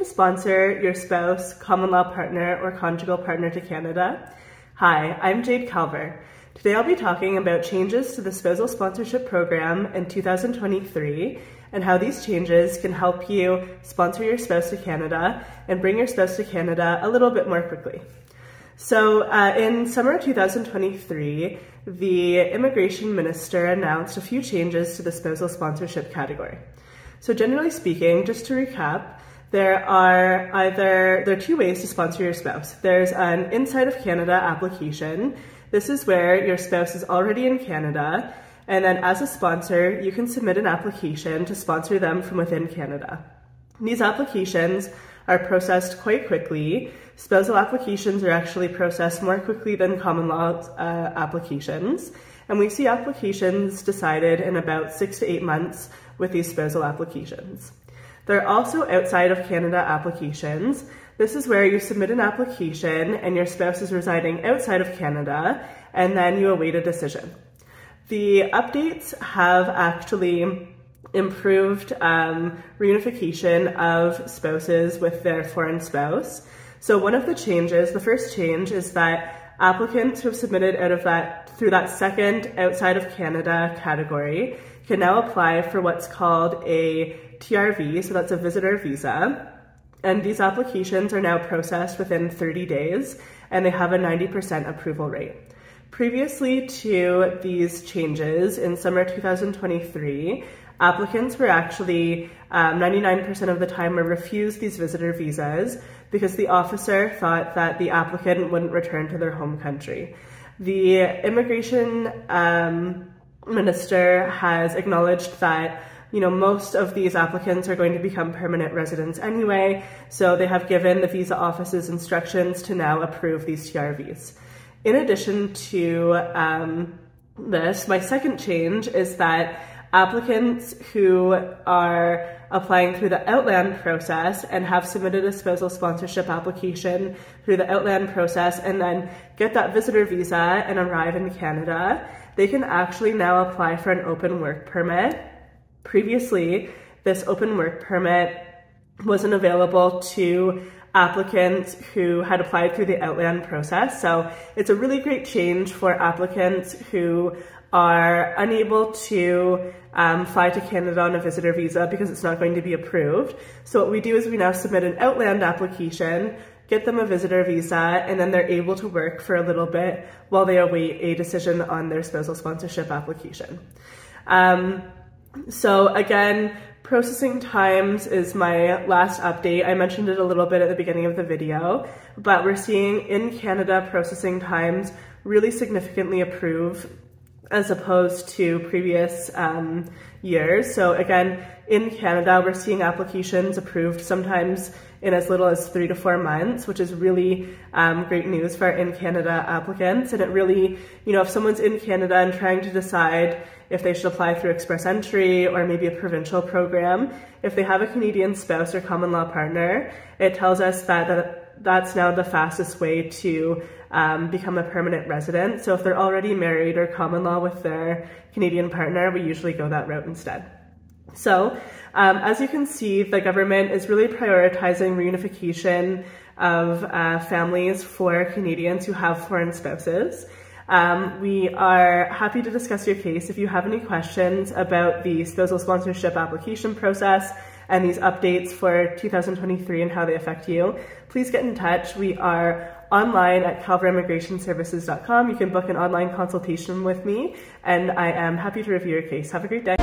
to sponsor your spouse, common law partner, or conjugal partner to Canada? Hi, I'm Jade Calver. Today I'll be talking about changes to the spousal sponsorship program in 2023 and how these changes can help you sponsor your spouse to Canada and bring your spouse to Canada a little bit more quickly. So in summer 2023, the immigration minister announced a few changes to the spousal sponsorship category. So generally speaking, just to recap, there are two ways to sponsor your spouse. There's an inside of Canada application. This is where your spouse is already in Canada, and then as a sponsor, you can submit an application to sponsor them from within Canada. These applications are processed quite quickly. Spousal applications are actually processed more quickly than common law applications, and we see applications decided in about 6 to 8 months with these spousal applications. There are also outside of Canada applications. This is where you submit an application and your spouse is residing outside of Canada, and then you await a decision. The updates have actually improved reunification of spouses with their foreign spouse. So one of the changes, the first change, is that applicants who have submitted through that second outside of Canada category can now apply for what's called a TRV, so that's a visitor visa. And these applications are now processed within 30 days, and they have a 90% approval rate. Previously to these changes, in summer 2023, applicants were actually 99% of the time were refused these visitor visas because the officer thought that the applicant wouldn't return to their home country. The immigration minister has acknowledged that most of these applicants are going to become permanent residents anyway, so they have given the visa offices instructions to now approve these TRVs. In addition to this, my second change is that applicants who are applying through the Outland process and have submitted a spousal sponsorship application through the Outland process and then get that visitor visa and arrive in Canada, they can actually now apply for an open work permit. Previously, this open work permit wasn't available to applicants who had applied through the Outland process. So it's a really great change for applicants who are unable to fly to Canada on a visitor visa because it's not going to be approved. So what we do is we now submit an Outland application, get them a visitor visa, and then they're able to work for a little bit while they await a decision on their spousal sponsorship application. So again, processing times is my last update. I mentioned it a little bit at the beginning of the video, but we're seeing in Canada processing times really significantly improve as opposed to previous years. So again, in Canada, we're seeing applications approved sometimes in as little as 3 to 4 months, which is really great news for our in-Canada applicants. And it really, if someone's in Canada and trying to decide if they should apply through express entry or maybe a provincial program, if they have a Canadian spouse or common law partner, it tells us that that's now the fastest way to become a permanent resident. So if they're already married or common law with their Canadian partner, we usually go that route instead. So as you can see, the government is really prioritizing reunification of families for Canadians who have foreign spouses. We are happy to discuss your case. If you have any questions about the spousal sponsorship application process and these updates for 2023 and how they affect you, please get in touch. We are online at calverimmigrationservices.com. You can book an online consultation with me, and I am happy to review your case. Have a great day.